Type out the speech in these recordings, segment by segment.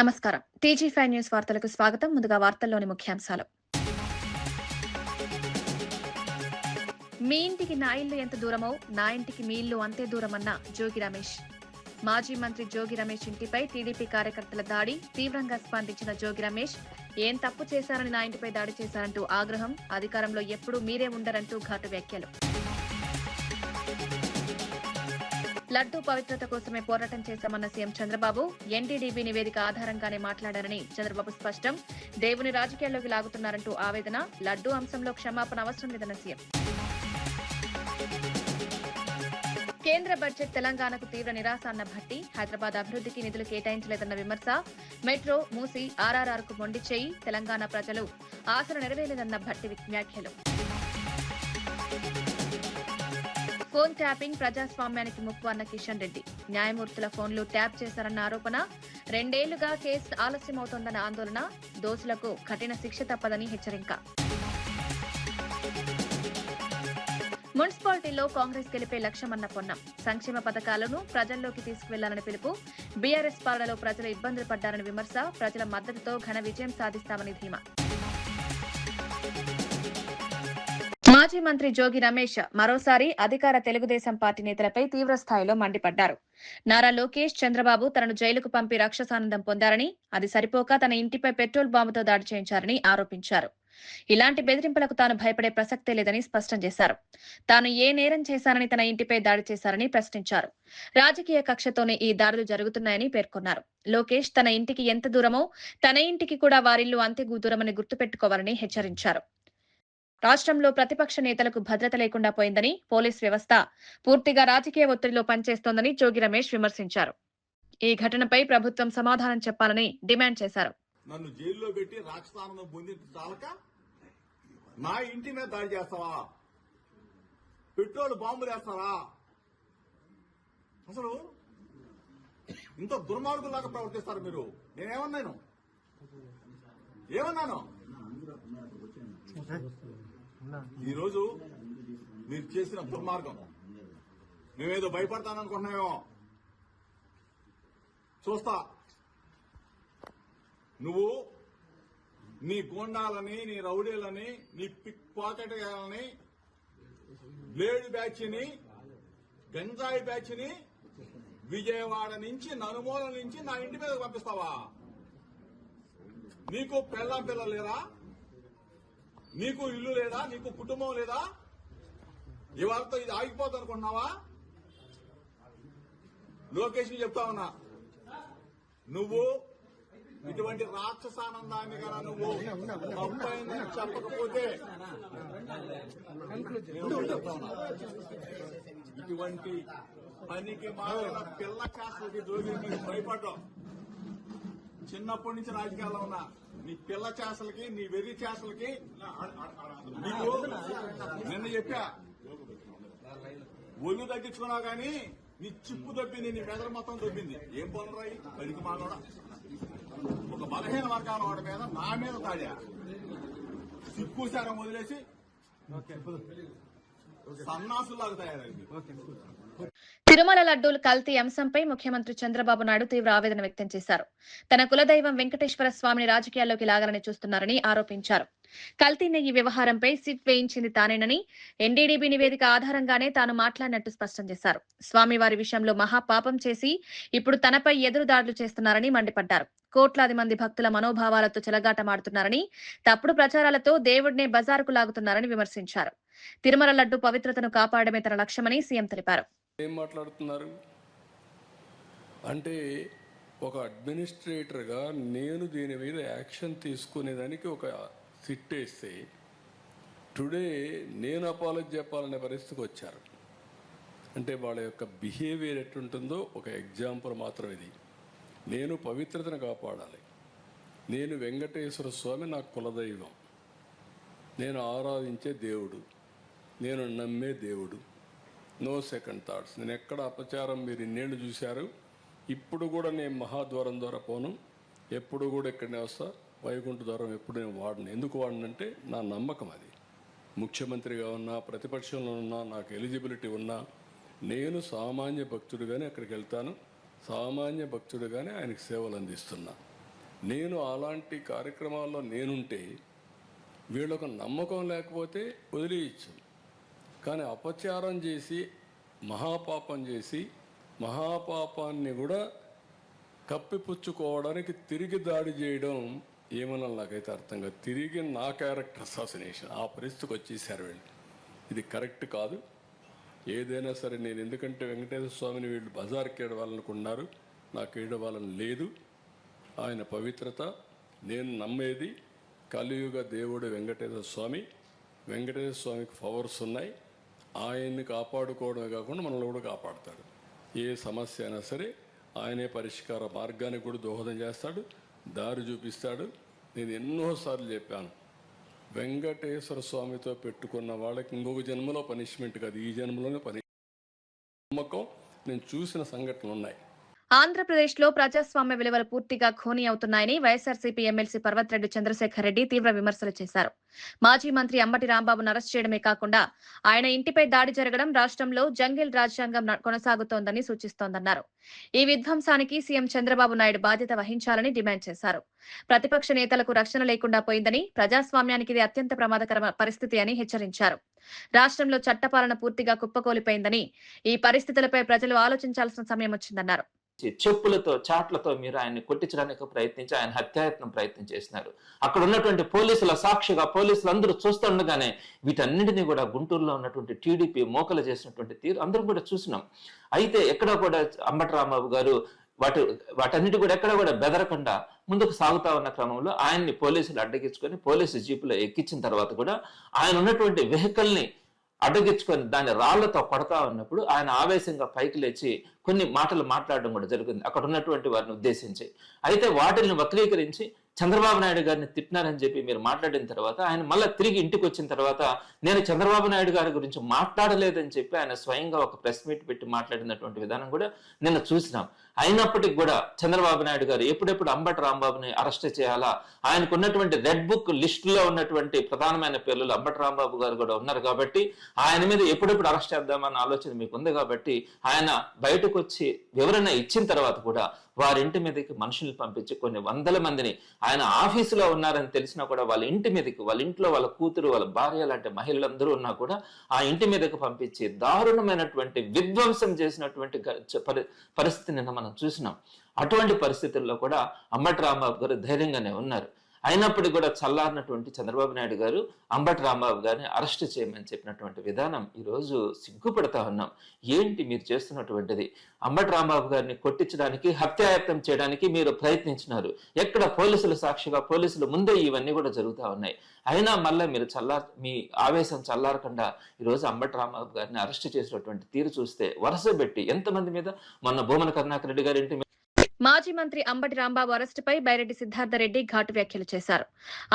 నమస్కారం. టీజీ5 న్యూస్ వార్తలకు స్వాగతం. ముందుగా వార్తల్లోని ముఖ్యాంశాలు. మీ ఇంటికి నా ఇల్లు ఎంత దూరమో నా ఇంటికి మీ ఇల్లు అంతే దూరమన్న జోగి రమేష్. మాజీ మంత్రి జోగి రమేష్ ఇంటిపై టీడీపీ కార్యకర్తల దాడి. తీవ్రంగా స్పందించిన జోగి రమేష్, ఏం తప్పు చేశారని నా ఇంటిపై దాడి చేశారంటూ ఆగ్రహం. అధికారంలో ఎప్పుడూ మీరే ఉండరంటూ ఘాటు వ్యాఖ్యలు. లడ్డూ పవిత్రత కోసమే పోరాటం చేశామన్న సీఎం చంద్రబాబు, ఎన్డీడీబీ నివేదిక ఆధారంగానే మాట్లాడారని చంద్రబాబు స్పష్టం. దేవుని రాజకీయాల్లోకి లాగుతున్నారంటూ ఆవేదన. లడ్డూ అంశంలో క్షమాపణ అవసరం లేదన్న సీఎం. కేంద్ర బడ్జెట్ తెలంగాణకు తీవ్ర నిరాశ అన్న భట్టి. హైదరాబాద్ అభివృద్ధికి నిధులు కేటాయించలేదన్న విమర్శ. మెట్రో, మూసి, ఆర్ఆర్ఆర్కు మొండి చేయి. తెలంగాణ ప్రజలు ఆశలు నెరవేరలేదన్న భట్టి వ్యాఖ్యలు. ఫోన్ ట్యాపింగ్ ప్రజాస్వామ్యానికి ముప్పు అన్న కిషన్ రెడ్డి. న్యాయమూర్తుల ఫోన్లు ట్యాప్ చేశారన్న ఆరోపణ. 2 ఏళ్లుగా కేసు ఆలస్యమవుతోందన్న ఆందోళన. దోషులకు కఠిన శిక్ష తప్పదని హెచ్చరిక. మున్సిపాలిటీలో కాంగ్రెస్ గెలిపే లక్ష్యమన్న పొన్నం. సంక్షేమ పథకాలను ప్రజల్లోకి తీసుకువెళ్లాలని పిలుపు. బీఆర్ఎస్ పాలనలో ప్రజలు ఇబ్బందులు పడ్డారని విమర్శ. ప్రజల మద్దతుతో ఘన విజయం సాధిస్తామని ధీమా. మాజీ మంత్రి జోగి రమేష్ మరోసారి అధికార తెలుగుదేశం పార్టీ నేతలపై తీవ్ర స్థాయిలో మండిపడ్డారు. నారా లోకేష్, చంద్రబాబు తనను జైలుకు పంపి రాక్షసానందం పొందారని, అది సరిపోక తన ఇంటిపై పెట్రోల్ బాంబుతో దాడి చేయించారని ఆరోపించారు. ఇలాంటి బెదిరింపులకు తాను భయపడే ప్రసక్తే లేదని స్పష్టం చేశారు. తాను ఏ నేరం చేశానని తన ఇంటిపై దాడి చేశారని ప్రశ్నించారు. రాజకీయ కక్షతోనే ఈ దాడులు జరుగుతున్నాయని పేర్కొన్నారు. లోకేష్ తన ఇంటికి ఎంత దూరమో తన ఇంటికి కూడా వారిల్లు అంతే దూరమని గుర్తుపెట్టుకోవాలని హెచ్చరించారు. రాష్ట్రంలో ప్రతిపక్ష నేతలకు భద్రత లేకుండా పోయిందని, పోలీస్ వ్యవస్థ పూర్తిగా రాజకీయ ఒత్తిడిలో పనిచేస్తోందని జోగి రమేష్ విమర్శించారు. ఈ ఘటనపై ప్రభుత్వం సమాధానం చెప్పాలని డిమాండ్ చేశారు. నన్ను జైల్లో పెట్టి రాక్షసానందం పొందిన చాలక నా ఇంటి మీద దాడి చేస్తావా? పెట్రోల్ బాంబులు వేస్తావా? అసలు ఇంత దుర్మార్గులాగా ప్రవర్తిస్తారు మీరు. నేనేమన్నాను? ఈరోజు మీరు చేసిన దుర్మార్గం మేమేదో భయపడతాననుకుంటున్నామేమో. చూస్తా, నువ్వు నీ గోండాలని, నీ రౌడీలని, నీ పిక్ పాకెట్ గాలని, బ్లేడ్ బ్యాచ్ ని, గంజాయి బ్యాచ్ ని విజయవాడ నుంచి, నలుమూల నుంచి నా ఇంటి మీద పంపిస్తావా? నీకు పెళ్ళాం పిల్లలు లేరా? నీకు ఇల్లు లేదా? నీకు కుటుంబం లేదా? ఇవాళతో ఇది ఆగిపోతుంది అనుకుంటున్నావా? లోకేష్ చెప్తా ఉన్నా, నువ్వు ఇటువంటి రాక్షసానందాన్ని కన్నా నువ్వు తప్పైందని చెప్పకపోతే ఇటువంటి పనికి మారిన పిల్ల చేస్తలకి జోగి మీరు భయపడ్డావు. చిన్నప్పటి నుంచి రాజకీయాల్లో ఉన్నా నీ పిల్ల చేసలకి, నీ వెర్రి చేసలకి నీకు నిన్న చెప్పా, ఒళ్ళు తగ్గించుకున్నావు కానీ నీ చిప్పు దొబ్బింది, నీ మెదడు మొత్తం దొబ్బింది. ఏం పనురాయి పనికి మానోడా? ఒక బలహీన వర్గాల వాడి మీద నా మీద తాడా. సిక్కుసారం వదిలేసి సన్నాసులాగా తయారైంది. తిరుమల లడ్డూలు కల్తీ అంశంపై ముఖ్యమంత్రి చంద్రబాబు నాయుడు తీవ్ర ఆవేదన వ్యక్తం చేశారు. తన కులదైవం వెంకటేశ్వర స్వామిని రాజకీయాల్లోకి లాగాలని చూస్తున్నారని ఆరోపించారు. కల్తీ నెయ్యి వ్యవహారంపై సిట్ వేయించింది తానేనని, ఎన్డీడీబీ నివేదిక ఆధారంగానే తాను మాట్లాడినట్టు స్పష్టం చేశారు. స్వామివారి విషయంలో మహాపాపం చేసి ఇప్పుడు తనపై ఎదురు దాడులు చేస్తున్నారని మండిపడ్డారు. కోట్లాది మంది భక్తుల మనోభావాలతో చెలగాటమాడుతున్నారని, తప్పుడు ప్రచారాలతో దేవుడినే బజారుకు లాగుతున్నారని విమర్శించారు. తిరుమల లడ్డు పవిత్రతను కాపాడమే తన లక్ష్యమని సీఎం తెలిపారు. ఏం మాట్లాడుతున్నారు అంటే, ఒక అడ్మినిస్ట్రేటర్గా నేను దీని మీద యాక్షన్ తీసుకునేదానికి ఒక సిట్ వేస్తే టుడే నేను అపాలజీ చెప్పాలనే పరిస్థితికి వచ్చారు. అంటే వాళ్ళ యొక్క బిహేవియర్ ఎట్టుంటుందో ఒక ఎగ్జాంపుల్ మాత్రం ఇది. నేను పవిత్రతను కాపాడాలి. నేను వెంకటేశ్వర స్వామి నా కులదైవం, నేను ఆరాధించే దేవుడు, నేను నమ్మే దేవుడు. No second thoughts. నేను ఎక్కడ అపచారం మీరు ఇన్నేళ్ళు చూశారు. ఇప్పుడు కూడా నేను మహాద్వారం ద్వారా పోను, ఎప్పుడు కూడా ఇక్కడనే వస్తా. వైకుంఠ ద్వారం ఎప్పుడు నేను వాడను. ఎందుకు వాడనంటే నా నమ్మకం అది. ముఖ్యమంత్రిగా ఉన్నా, ప్రతిపక్షంలో ఉన్నా, నాకు ఎలిజిబిలిటీ ఉన్నా, నేను సామాన్య భక్తుడిగానే అక్కడికి వెళ్తాను. సామాన్య భక్తుడిగానే ఆయనకు సేవలు అందిస్తున్నా. నేను అలాంటి కార్యక్రమాల్లో నేనుంటే వీళ్ళకు నమ్మకం లేకపోతే వదిలేయచ్చు. కానీ అపచారం చేసి మహాపాపం చేసి మహాపాపాన్ని కూడా కప్పిపుచ్చుకోవడానికి తిరిగి దాడి చేయడం ఏమన్నా నాకైతే అర్థం కాదు. తిరిగి నా క్యారెక్టర్ అసాసినేషన్ ఆ పరిస్థితికి వచ్చేసారు వీళ్ళు. ఇది కరెక్ట్ కాదు. ఏదైనా సరే నేను, ఎందుకంటే వెంకటేశ్వర స్వామిని వీళ్ళు బజార్కి ఏడవాలనుకున్నారు, నాకు ఏడవాలని లేదు. ఆయన పవిత్రత, నేను నమ్మేది కలియుగ దేవుడు వెంకటేశ్వర స్వామి. వెంకటేశ్వర స్వామికి పవర్స్ ఉన్నాయి. ఆయన్ని కాపాడుకోవడమే కాకుండా మనల్ని కూడా కాపాడుతాడు. ఏ సమస్య అయినా సరే ఆయనే పరిష్కార మార్గానికి కూడా దోహదం చేస్తాడు, దారి చూపిస్తాడు. నేను ఎన్నోసార్లు చెప్పాను, వెంకటేశ్వర స్వామితో పెట్టుకున్న వాళ్ళకి ఇంకొక జన్మలో పనిష్మెంట్ కాదు, ఈ జన్మలోనే నమ్మకం. నేను చూసిన సంఘటనలు ఉన్నాయి. ఆంధ్రప్రదేశ్లో ప్రజాస్వామ్య విలువలు పూర్తిగా ఖూనీ అవుతున్నాయని వైఎస్ఆర్సీపీ ఎమ్మెల్సీ పర్వతరెడ్డి చంద్రశేఖర్ రెడ్డి తీవ్ర విమర్శలు చేశారు. మాజీ మంత్రి అంబటి రాంబాబును అరెస్ట్ చేయడమే కాకుండా ఆయన ఇంటిపై దాడి జరగడం రాష్ట్రంలో జంగిల్ రాజ్యాంగం కొనసాగుతోందని సూచిస్తోందన్నారు. ఈ విధ్వంసానికి సీఎం చంద్రబాబు నాయుడు బాధ్యత వహించాలని డిమాండ్ చేశారు. ప్రతిపక్ష నేతలకు రక్షణ లేకుండా పోయిందని, ప్రజాస్వామ్యానికి ఇది అత్యంత ప్రమాదకర పరిస్థితి అని హెచ్చరించారు. రాష్ట్రంలో చట్టపాలన పూర్తిగా కుప్పకూలిపోయిందని, ఈ పరిస్థితులపై ప్రజలు ఆలోచించాల్సిన సమయం వచ్చిందన్నారు. చెప్పులతో చాట్లతో మీరు ఆయన్ని కొట్టించడానికి ప్రయత్నించి ఆయన హత్యాయత్నం ప్రయత్నం చేసినారు. అక్కడ ఉన్నటువంటి పోలీసుల సాక్షిగా పోలీసులు అందరూ చూస్తుండగానే వీటన్నిటినీ కూడా గుంటూరులో ఉన్నటువంటి టీడీపీ మోకలు చేసినటువంటి తీరు అందరం కూడా చూసినాం. అయితే ఎక్కడ కూడా అంబటి రాంబాబు గారు వాటన్నిటి కూడా ఎక్కడ కూడా బెదరకుండా ముందుకు సాగుతా ఉన్న క్రమంలో ఆయన్ని పోలీసులు అడ్డగించుకొని పోలీసు జీపులో ఎక్కించిన తర్వాత కూడా ఆయన ఉన్నటువంటి వెహికల్ని అడ్డగించుకొని దాన్ని రాళ్లతో కొడతా ఉన్నప్పుడు ఆయన ఆవేశంగా పైకి లేచి కొన్ని మాటలు మాట్లాడడం కూడా జరిగింది అక్కడ ఉన్నటువంటి వారిని ఉద్దేశించి. అయితే వాటిని వక్రీకరించి చంద్రబాబు నాయుడు గారిని తిట్టినారని చెప్పి మీరు మాట్లాడిన తర్వాత ఆయన మళ్ళీ తిరిగి ఇంటికి వచ్చిన తర్వాత నేను చంద్రబాబు నాయుడు గారి గురించి మాట్లాడలేదని చెప్పి ఆయన స్వయంగా ఒక ప్రెస్ మీట్ పెట్టి మాట్లాడినటువంటి విధానం కూడా నిన్న చూసినాం. అయినప్పటికీ కూడా చంద్రబాబు నాయుడు గారు ఎప్పుడెప్పుడు అంబటి రాంబాబుని అరెస్ట్ చేయాలా, ఆయనకు ఉన్నటువంటి రెడ్ బుక్ లిస్టులో ఉన్నటువంటి ప్రధానమైన పేర్లు అంబటి రాంబాబు గారు కూడా ఉన్నారు కాబట్టి ఆయన మీద ఎప్పుడెప్పుడు అరెస్ట్ చేద్దామన్న ఆలోచన మీకు ఉంది కాబట్టి ఆయన బయటకు వచ్చి వివరణ ఇచ్చిన తర్వాత కూడా వారింటి మీదకి మనుషుల్ని పంపించి కొన్ని వందల మందిని ఆయన ఆఫీసులో ఉన్నారని తెలిసినా కూడా వాళ్ళ ఇంటి మీదకి, వాళ్ళ ఇంట్లో వాళ్ళ కూతురు వాళ్ళ భార్య లాంటి మహిళలందరూ ఉన్నా కూడా ఆ ఇంటి మీదకి పంపించి దారుణమైనటువంటి విధ్వంసం చేసినటువంటి పరిస్థితి నిన్న మనం చూసినాం. అటువంటి పరిస్థితుల్లో కూడా అంబటి రాంబాబు గారు ధైర్యంగానే ఉన్నారు. అయినప్పటికీ కూడా చల్లారినటువంటి చంద్రబాబు నాయుడు గారు అంబటి రాంబాబు గారిని అరెస్ట్ చేయమని చెప్పినటువంటి విధానం ఈరోజు సిగ్గుపడతా ఉన్నాం. ఏంటి మీరు చేస్తున్నటువంటిది? అంబటి రాంబాబు గారిని కొట్టించడానికి, హత్యాయత్నం చేయడానికి మీరు ప్రయత్నించినారు. ఎక్కడ పోలీసుల సాక్షిగా పోలీసుల ముందే ఇవన్నీ కూడా జరుగుతూ ఉన్నాయి. అయినా మళ్ళీ మీరు మీ ఆవేశం చల్లారకుండా ఈరోజు అంబటి రాంబాబు గారిని అరెస్ట్ చేసినటువంటి తీరు చూస్తే వరుస పెట్టి ఎంతమంది మీద, మొన్న భూమన కరుణాకర్ రెడ్డి గారి ఇంటి మాజీ మంత్రి అంబటి రాంబాబు అరెస్టుపై బైరెడ్డి సిద్ధార్థరెడ్డి ఘాటు వ్యాఖ్యలు చేశారు.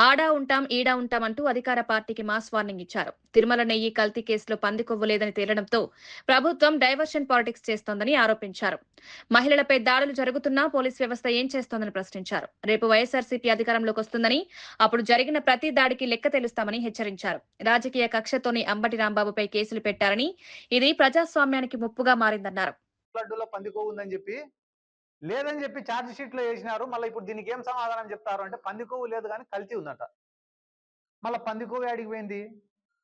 ఆడా ఉంటాం ఈడా ఉంటాం అంటూ అధికార పార్టీకి మాస్ వార్నింగ్ ఇచ్చారు. తిరుమల నెయ్యి కల్తీ కేసులో పందికొవ్వు లేదని తేలడంతో ప్రభుత్వం డైవర్షన్ పాలిటిక్స్ చేస్తోందని ఆరోపించారు. మహిళలపై దాడులు జరుగుతున్నా పోలీస్ వ్యవస్థ ఏం చేస్తోందని ప్రశ్నించారు. రేపు వైఎస్ఆర్సీపీ అధికారంలోకి వస్తుందని, అప్పుడు జరిగిన ప్రతి దాడికి లెక్క తెలుస్తామని హెచ్చరించారు. రాజకీయ కక్షతోని అంబటి రాంబాబుపై కేసులు పెట్టారని, ఇది ప్రజాస్వామ్యానికి ముప్పుగా మారిందన్నారు. లేదని చెప్పి ఛార్జ్ షీట్ లో వేసినారు. మళ్ళీ ఇప్పుడు దీనికి ఏం సమాధానం చెప్తారు అంటే పందికొవ్వు లేదు కానీ కల్తీ ఉందట. మళ్ళీ పందికొవ్వు అడిగిపోయింది,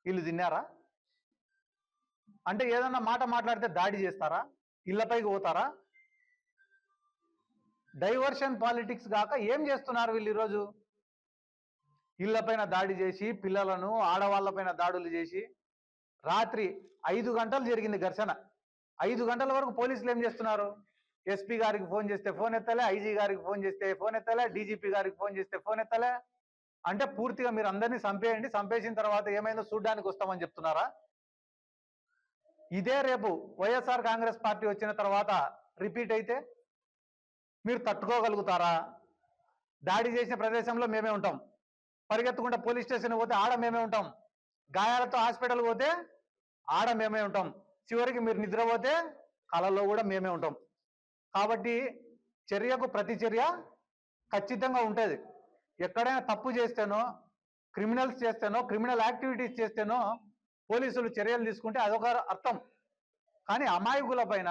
వీళ్ళు తిన్నారా అంటే ఏదన్నా మాట మాట్లాడితే దాడి చేస్తారా, ఇళ్లపైకి పోతారా? డైవర్షన్ పాలిటిక్స్ కాక ఏం చేస్తున్నారు వీళ్ళు ఈరోజు? ఇళ్లపైన దాడి చేసి, పిల్లలను ఆడవాళ్లపైన దాడులు చేసి, రాత్రి 5 గంటలు జరిగింది ఘర్షణ. 5 గంటల వరకు పోలీసులు ఏం చేస్తున్నారు? ఎస్పీ గారికి ఫోన్ చేస్తే ఫోన్ ఎత్తలే, ఐజీ గారికి ఫోన్ చేస్తే ఫోన్ ఎత్తలే, డీజీపీ గారికి ఫోన్ చేస్తే ఫోన్ ఎత్తలే. అంటే పూర్తిగా మీరు అందరినీ చంపేయండి, చంపేసిన తర్వాత ఏమైందో చూడ్డానికి వస్తామని చెప్తున్నారా? ఇదే రేపు వైఎస్ఆర్ కాంగ్రెస్ పార్టీ వచ్చిన తర్వాత రిపీట్ అయితే మీరు తట్టుకోగలుగుతారా? దాడి చేసిన ప్రదేశంలో మేమే ఉంటాం, పరిగెత్తుకుంటే పోలీస్ స్టేషన్ పోతే ఆడ మేమే ఉంటాం, గాయాలతో హాస్పిటల్ పోతే ఆడ మేమే ఉంటాం, చివరికి మీరు నిద్రపోతే కళల్లో కూడా మేమే ఉంటాం. కాబట్టి చర్యకు ప్రతి చర్య ఖచ్చితంగా ఉంటుంది. ఎక్కడైనా తప్పు చేస్తేనో, క్రిమినల్స్ చేస్తేనో, క్రిమినల్ యాక్టివిటీస్ చేస్తేనో పోలీసులు చర్యలు తీసుకుంటే అదొక అర్థం. కానీ అమాయకుల పైన,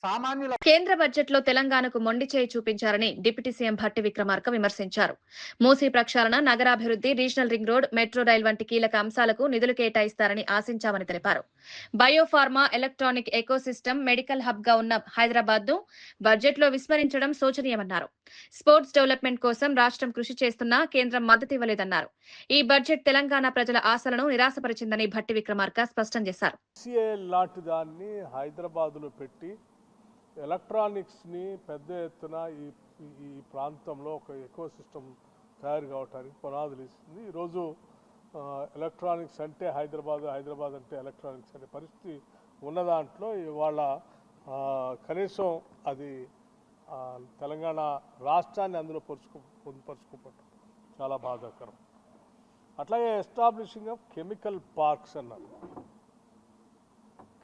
సామాన్యుల కేంద్ర బడ్జెట్ లో తెలంగాణకు మొండి చేయి చూపించారని డిప్యూటీ సీఎం భట్టి విక్రమార్క విమర్శించారు. మూసీ ప్రక్షాళన, నగరాభివృద్ధి, regional ring road, metro rail వంటి కీలక అంశాలకు నిధులు కేటాయిస్తారని ఆశించామని తెలిపారు. Biopharma, electronic ecosystem, medical hub గా ఉన్న హైదరాబాద్ ను బడ్జెట్ లో విస్మరించడం శోచనీయమన్నారు. స్పోర్ట్స్ డెవలప్మెంట్ కోసం రాష్ట్రం కృషి చేస్తున్నా కేంద్రం మద్దతు ఇవ్వలేదన్నారు. ఈ బడ్జెట్ తెలంగాణ ప్రజల ఆశలను నిరాశపరిచిందని భట్టి విక్రమార్క స్పష్టం చేశారు. సిఎల్ లాంటి దాన్ని హైదరాబాద్లో పెట్టి ఎలక్ట్రానిక్స్ని పెద్ద ఎత్తున ఈ ప్రాంతంలో ఒక ఎకో సిస్టమ్ తయారు కావడానికి పునాదులు ఇస్తుంది. ఈరోజు ఎలక్ట్రానిక్స్ అంటే హైదరాబాద్ అంటే ఎలక్ట్రానిక్స్ అనే పరిస్థితి ఉన్న దాంట్లో ఇవాళ కనీసం అది తెలంగాణ రాష్ట్రాన్ని అందులో పొందుపరుచుకోవటం చాలా బాధాకరం. అట్లాగే ఎస్టాబ్లిషింగ్ ఆఫ్ కెమికల్ పార్క్స్ అన్నారు.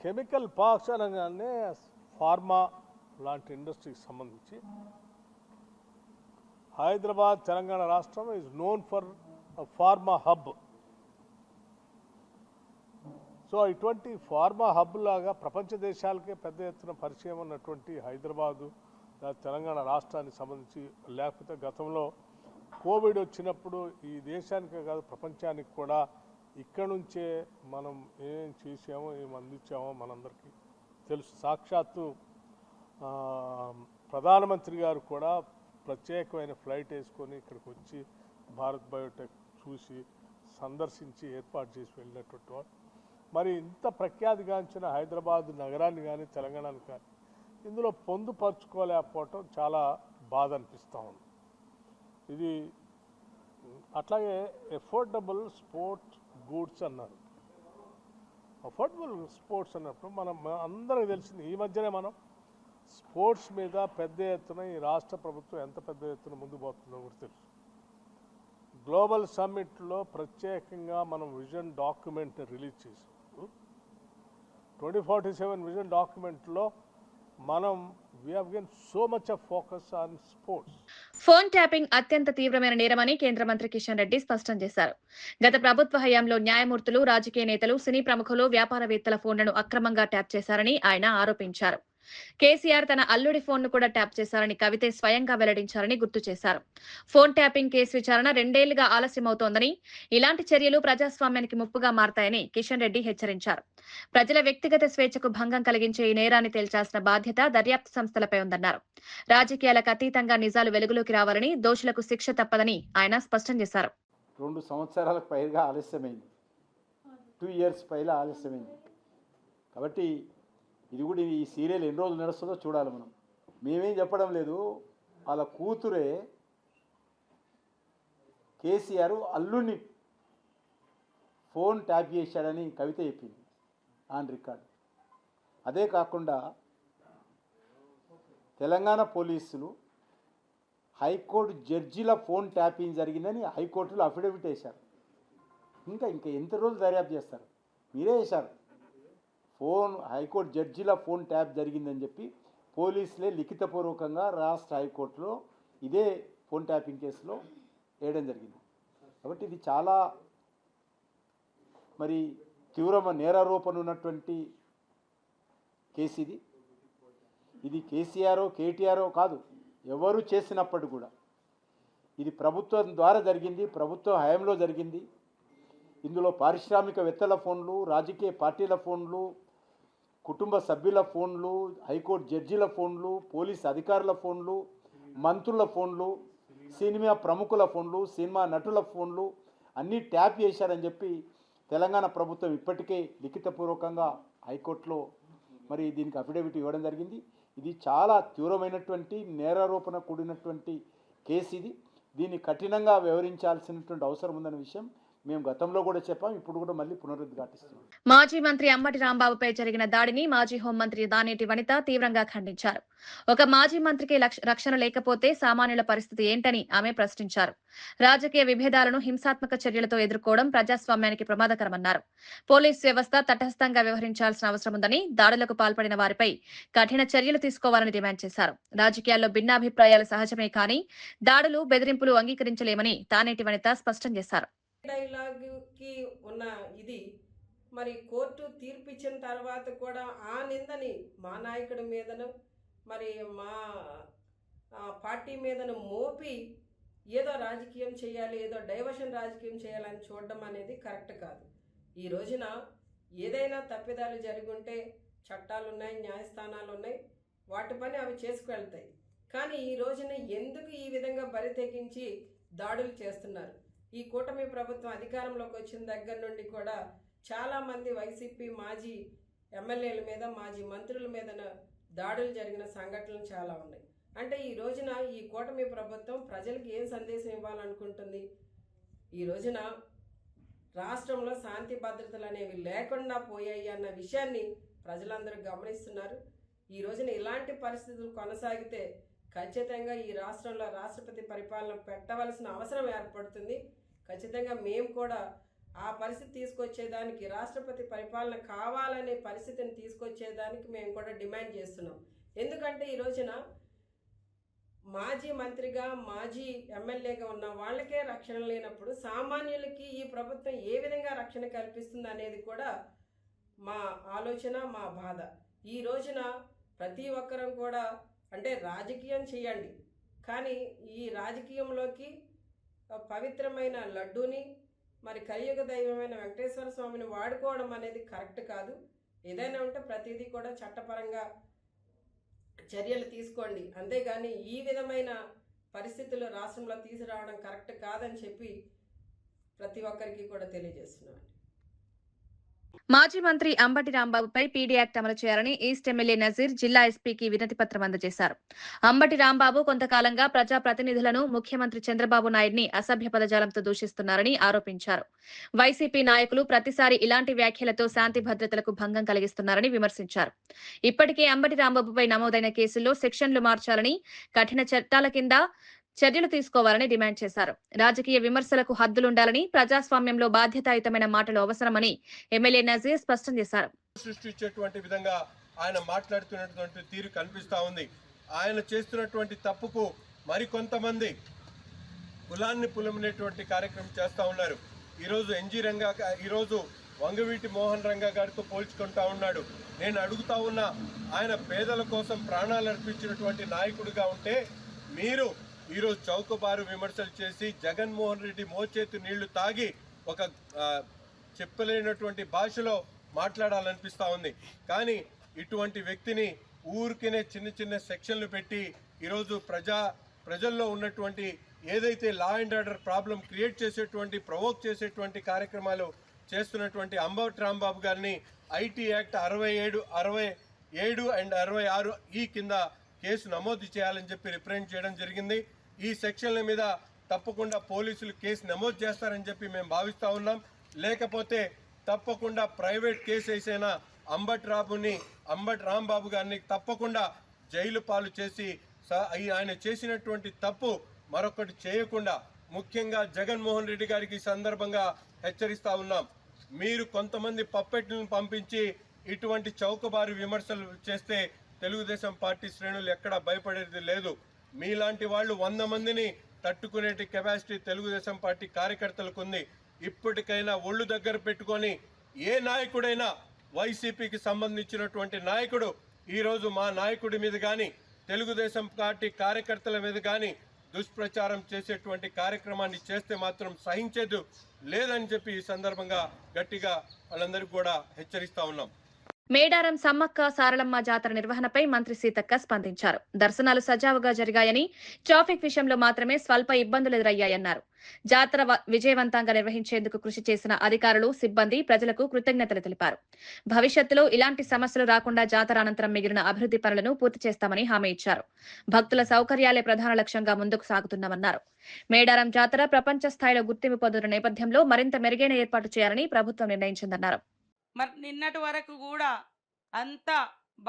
కెమికల్ పార్క్స్ అనగానే ఫార్మా లాంటి ఇండస్ట్రీకి సంబంధించి హైదరాబాద్ తెలంగాణ రాష్ట్రం is known for pharma hub. So ఇటువంటి ఫార్మా హబ్ లాగా ప్రపంచ దేశాలకే పెద్ద ఎత్తున పరిచయం ఉన్నటువంటి హైదరాబాదు తెలంగాణ రాష్ట్రానికి సంబంధించి, లేకపోతే గతంలో కోవిడ్ వచ్చినప్పుడు ఈ దేశానికే కాదు ప్రపంచానికి కూడా ఇక్కడ నుంచే మనం ఏం చేసామో ఏం అందించామో మనందరికీ తెలుసు. సాక్షాత్తు ప్రధానమంత్రి గారు కూడా ప్రత్యేకమైన ఫ్లైట్ వేసుకొని ఇక్కడికి వచ్చి భారత్ బయోటెక్ చూసి సందర్శించి ఏర్పాటు చేసి వెళ్ళినటువంటి వాడు. మరి ఇంత ప్రఖ్యాతిగాంచిన హైదరాబాద్ నగరాన్ని కానీ తెలంగాణని కానీ ఇందులో పొందుపరుచుకోలేకపోవటం చాలా బాధ అనిపిస్తూ ఉంది. ఇది అట్లాగే ఎఫోర్డబుల్ స్పోర్ట్స్ గూడ్స్ అన్నారు. అఫోర్డబుల్ స్పోర్ట్స్ అన్నప్పుడు మనం అందరికీ తెలిసింది, ఈ మధ్యనే మనం స్పోర్ట్స్ మీద పెద్ద ఎత్తున ఈ రాష్ట్ర ప్రభుత్వం ఎంత పెద్ద ఎత్తున ముందు పోతుందో కూడా తెలుసు. గ్లోబల్ సమ్మిట్లో ప్రత్యేకంగా మనం విజన్ డాక్యుమెంట్ని రిలీజ్ చేసాం. 2047 విజన్ డాక్యుమెంట్లో మనం we have given so much of focus on sports. Phone tapping అత్యంత తీవ్రమైన నేరమని కేంద్ర మంత్రి కిషన్ రెడ్డి స్పష్టం చేశారు. గత ప్రభుత్వ హయాంలో న్యాయమూర్తులు, రాజకీయ నేతలు, సినీ ప్రముఖులు, వ్యాపారవేత్తల ఫోన్లను అక్రమంగా ట్యాప్ చేశారని ఆయన ఆరోపించారు. కేసీఆర్ తన అల్లుడి ఫోన్ ను కూడా ట్యాప్ చేశారని కవితే స్వయంగా వెల్లడించారని గుర్తు చేశారు. ఫోన్ ట్యాపింగ్ కేసు విచారణ 2 ఏళ్లుగా ఆలస్యమవుతోందని, ఇలాంటి చర్యలు ప్రజాస్వామ్యానికి ముప్పుగా మారతాయని కిషన్ రెడ్డి హెచ్చరించారు. ప్రజల వ్యక్తిగత స్వేచ్ఛకు భంగం కలిగించే ఈ నేరాన్ని తేల్చాల్సిన బాధ్యత దర్యాప్తు సంస్థలపై ఉందన్నారు. రాజకీయాలకు అతీతంగా నిజాలు వెలుగులోకి రావాలని, దోషులకు శిక్ష తప్పదని ఆయన స్పష్టం చేశారు. 2 సంవత్సరాలకు పైగా ఆలస్యమైంది, 2 years పైగా ఆలస్యమైంది. కాబట్టి ఇది కూడా ఈ సీరియల్ ఎన్ని రోజులు నడుస్తుందో చూడాలి. మేమేం చెప్పడం లేదు. వాళ్ళ కూతురే కేసీఆర్ అల్లుని ఫోన్ ట్యాప్ చేశాడని కవిత చెప్పింది ఆన్ రికార్డ్. అదే కాకుండా తెలంగాణ పోలీసులు హైకోర్టు జడ్జిల ఫోన్ ట్యాపింగ్ జరిగిందని హైకోర్టులో అఫిడవిట్ వేశారు. ఇంకా ఎంత రోజులు దర్యాప్తు చేస్తారు? మీరే వేశారు. హైకోర్టు జడ్జిల ఫోన్ ట్యాప్ జరిగిందని చెప్పి పోలీసులే లిఖితపూర్వకంగా రాష్ట్ర హైకోర్టులో ఇదే ఫోన్ ట్యాపింగ్ కేసులో వేయడం జరిగింది. కాబట్టి ఇది చాలా మరి తీవ్రమైన నేరారోపణ ఉన్నటువంటి కేసు ఇది. ఇది కేసీఆర్ కేటీఆర్ కాదు, ఎవరు చేసినప్పటికీ కూడా ఇది ప్రభుత్వం ద్వారా జరిగింది, ప్రభుత్వ హయాంలో జరిగింది. ఇందులో పారిశ్రామికవేత్తల ఫోన్లు, రాజకీయ పార్టీల ఫోన్లు, కుటుంబ సభ్యుల ఫోన్లు, హైకోర్టు జడ్జిల ఫోన్లు, పోలీస్ అధికారుల ఫోన్లు, మంత్రుల ఫోన్లు, సినిమా ప్రముఖుల ఫోన్లు, సినిమా నటుల ఫోన్లు అన్నీ ట్యాప్ చేశారని చెప్పి తెలంగాణ ప్రభుత్వం ఇప్పటికే లిఖితపూర్వకంగా హైకోర్టులో మరి దీనికి అఫిడవిట్ ఇవ్వడం జరిగింది. ఇది చాలా తీవ్రమైనటువంటి నేరారోపణ కూడినటువంటి కేసు ఇది. దీన్ని కఠినంగా వ్యవహరించాల్సినటువంటి అవసరం ఉందనే విషయం మేము గతంలో కూడా చెప్పాం, ఇప్పుడు కూడా మళ్ళీ పునరుద్ఘాటిస్తున్నాం. మాజీ మంత్రి అంబటి రాంబాబుపై జరిగిన దాడిని మాజీ హోంమంత్రి దానేటి వనిత తీవ్రంగా ఖండించారు. ఒక మాజీ మంత్రికి రక్షణ లేకపోతే సామాన్యుల పరిస్థితి ఏంటని ఆమె ప్రశ్నించారు. రాజకీయ విభేదాలను హింసాత్మక చర్యలతో ఎదుర్కోవడం ప్రజాస్వామ్యానికి ప్రమాదకరమన్నారు. పోలీస్ వ్యవస్థ తటస్థంగా వ్యవహరించాల్సిన అవసరం ఉందని, దాడులకు పాల్పడిన వారిపై కఠిన చర్యలు తీసుకోవాలని డిమాండ్ చేశారు. రాజకీయాల్లో భిన్నాభిప్రాయాలు సహజమే కానీ దాడులు, బెదిరింపులు అంగీకరించలేమని తానేటి వనిత స్పష్టం చేశారు. డైలాగ్ కి ఉన్న ఇది మరి కోర్టు తీర్పు ఇచ్చిన తర్వాత కూడా ఆ నిందని మా నాయకుడి మీదను మరి మా పార్టీ మీదను మోపి ఏదో రాజకీయం చేయాలి, ఏదో డైవర్షన్ రాజకీయం చేయాలని చూడడం అనేది కరెక్ట్ కాదు. ఈ రోజున ఏదైనా తప్పిదాలు జరుగుంటే చట్టాలు ఉన్నాయి, న్యాయస్థానాలు ఉన్నాయి, వాటి పని అవి చేసుకువెళ్తాయి. కానీ ఈ రోజున ఎందుకు ఈ విధంగా బరి తెగించి దాడులు చేస్తున్నారు? ఈ కూటమి ప్రభుత్వం అధికారంలోకి వచ్చిన దగ్గర నుండి కూడా చాలామంది వైసీపీ మాజీ ఎమ్మెల్యేల మీద, మాజీ మంత్రుల మీద దాడులు జరిగిన సంఘటనలు చాలా ఉన్నాయి. అంటే ఈ రోజున ఈ కూటమి ప్రభుత్వం ప్రజలకు ఏం సందేశం ఇవ్వాలనుకుంటుంది? ఈ రోజున రాష్ట్రంలో శాంతి భద్రతలు అనేవి లేకుండా పోయాయి అన్న విషయాన్ని ప్రజలందరూ గమనిస్తున్నారు. ఈ రోజున ఇలాంటి పరిస్థితులు కొనసాగితే ఖచ్చితంగా ఈ రాష్ట్రంలో రాష్ట్రపతి పరిపాలన పెట్టవలసిన అవసరం ఏర్పడుతుంది. ఖచ్చితంగా మేము కూడా ఆ పరిస్థితి తీసుకొచ్చేదానికి, రాష్ట్రపతి పరిపాలన కావాలనే పరిస్థితిని తీసుకొచ్చేదానికి మేము కూడా డిమాండ్ చేస్తున్నాం. ఎందుకంటే ఈ రోజున మాజీ మంత్రిగా, మాజీ ఎమ్మెల్యేగా ఉన్న వాళ్ళకే రక్షణ లేనప్పుడు సామాన్యులకి ఈ ప్రభుత్వం ఏ విధంగా రక్షణ కల్పిస్తుంది అనేది కూడా మా ఆలోచన, మా బాధ. ఈ రోజున ప్రతి ఒక్కరం కూడా అంటే రాజకీయం చేయండి, కానీ ఈ రాజకీయంలోకి పవిత్రమైన లడ్డూని, మరి కలియుగ దైవమైన వెంకటేశ్వర స్వామిని వాడుకోవడం అనేది కరెక్ట్ కాదు. ఏదైనా ఉంటే ప్రతిదీ కూడా చట్టపరంగా చర్యలు తీసుకోండి, అంతేగాని ఈ విధమైన పరిస్థితులు రాష్ట్రంలో తీసుకురావడం కరెక్ట్ కాదని చెప్పి ప్రతి ఒక్కరికి కూడా తెలియజేస్తున్నాను. మాజీ మంత్రి అంబటి రాంబాబుపై పీడీ యాక్ట్ అమలు చేయాలని ఈస్ట్ ఎమ్మెల్యే నజీర్ జిల్లా ఎస్పీకి వినతి పత్రం అందజేశారు. అంబటి రాంబాబు కొంతకాలంగా ప్రజా ప్రతినిధులను, ముఖ్యమంత్రి చంద్రబాబు నాయుడిని అసభ్య పదజాలంతో దూషిస్తున్నారని ఆరోపించారు. వైసీపీ నాయకులు ప్రతిసారి ఇలాంటి వ్యాఖ్యలతో శాంతి భద్రతలకు భంగం కలిగిస్తున్నారని విమర్శించారు. ఇప్పటికే అంబటి రాంబాబుపై నమోదైన కేసుల్లో సెక్షన్లు మార్చాలని, కఠిన చట్టాల కింద చర్యలు తీసుకోవాలని డిమాండ్ చేశారు. రాజకీయ విమర్శలకు హద్దులుండాలని, ప్రజాస్వామ్యంలో బాధ్యతాయుతమైన మాటలు అవసరమని ఎమ్మెల్యే నజీర్ స్పష్టం చేశారు. సృష్టించేటువంటి విధంగా ఆయన మాట్లాడుతున్నటువంటి తీరు కనిపిస్తా ఉంది. ఆయన చేస్తున్నటువంటి తప్పుకు మరికొంతమంది కులాన్ని పులమినేటువంటి కార్యక్రమం చేస్తూ ఉన్నారు. ఈరోజు వంగవీటి మోహన్ రంగా గారితో పోల్చుకుంటా ఉన్నాడు. నేను అడుగుతా ఉన్నా, ఆయన పేదల కోసం ప్రాణాలు అర్పించినటువంటి నాయకుడిగా ఉంటే మీరు ఈరోజు చౌకబారు విమర్శలు చేసి జగన్మోహన్ రెడ్డి మోచేతి నీళ్లు తాగి ఒక చెప్పలేనటువంటి భాషలో మాట్లాడాలనిపిస్తూ ఉంది. కానీ ఇటువంటి వ్యక్తిని ఊరికినే చిన్న చిన్న సెక్షన్లు పెట్టి ఈరోజు ప్రజల్లో ఉన్నటువంటి ఏదైతే law and order problem create చేసేటువంటి, ప్రొవోక్ చేసేటువంటి కార్యక్రమాలు చేస్తున్నటువంటి అంబటి రాంబాబు గారిని ఐటీ యాక్ట్ 67, 67 అండ్ 66 ఈ కింద కేసు నమోదు చేయాలని చెప్పి రిప్రజెంట్ చేయడం జరిగింది. ఈ సెక్షన్ల మీద తప్పకుండా పోలీసులు కేసు నమోదు చేస్తారని చెప్పి మేము భావిస్తూ ఉన్నాం. లేకపోతే తప్పకుండా ప్రైవేట్ కేసు వేసైనా అంబటి రాంబాబు గారిని తప్పకుండా జైలు పాలు చేసి ఆయన చేసినటువంటి తప్పు మరొకటి చేయకుండా, ముఖ్యంగా జగన్మోహన్ రెడ్డి గారికి ఈ సందర్భంగా హెచ్చరిస్తా ఉన్నాం. మీరు కొంతమంది పప్పెట్లను పంపించి ఇటువంటి చౌకబారు విమర్శలు చేస్తే తెలుగుదేశం పార్టీ శ్రేణులు ఎక్కడా భయపడేది లేదు. మీలాంటి వాళ్ళు 100 మందిని తట్టుకునేటి కెపాసిటీ తెలుగుదేశం పార్టీ కార్యకర్తలకు ఉంది. ఇప్పటికైనా ఒళ్ళు దగ్గర పెట్టుకొని ఏ నాయకుడైనా, వైసీపీకి సంబంధించినటువంటి నాయకుడు ఈరోజు మా నాయకుడి మీద కానీ, తెలుగుదేశం పార్టీ కార్యకర్తల మీద కానీ దుష్ప్రచారం చేసేటువంటి కార్యక్రమాన్ని చేస్తే మాత్రం సహించేది లేదని చెప్పి ఈ సందర్భంగా గట్టిగా వాళ్ళందరికీ కూడా హెచ్చరిస్తా ఉన్నాం. మేడారం సమ్మక్క సారలమ్మ జాతర నిర్వహణపై మంత్రి సీతక్క స్పందించారు. దర్శనాలు సజావుగా జరిగాయని, ట్రాఫిక్ విషయంలో మాత్రమే స్వల్ప ఇబ్బందులు ఎదురయ్యాయన్నారు. జాతర విజయవంతంగా నిర్వహించేందుకు కృషి చేసిన అధికారులు, సిబ్బంది, ప్రజలకు కృతజ్ఞతలు తెలిపారు. భవిష్యత్తులో ఇలాంటి సమస్యలు రాకుండా జాతర అనంతరం మిగిలిన అభివృద్ధి పనులను పూర్తి చేస్తామని హామీ ఇచ్చారు. భక్తుల సౌకర్యాలే ప్రధాన లక్ష్యంగా ముందుకు సాగుతున్నామన్నారు. మేడారం జాతర ప్రపంచ స్థాయిలో గుర్తింపు పొందుతున్న నేపథ్యంలో మరింత మెరుగైన ఏర్పాటు చేయాలని ప్రభుత్వం నిర్ణయించిందన్నారు. మరి నిన్నటి వరకు కూడా అంతా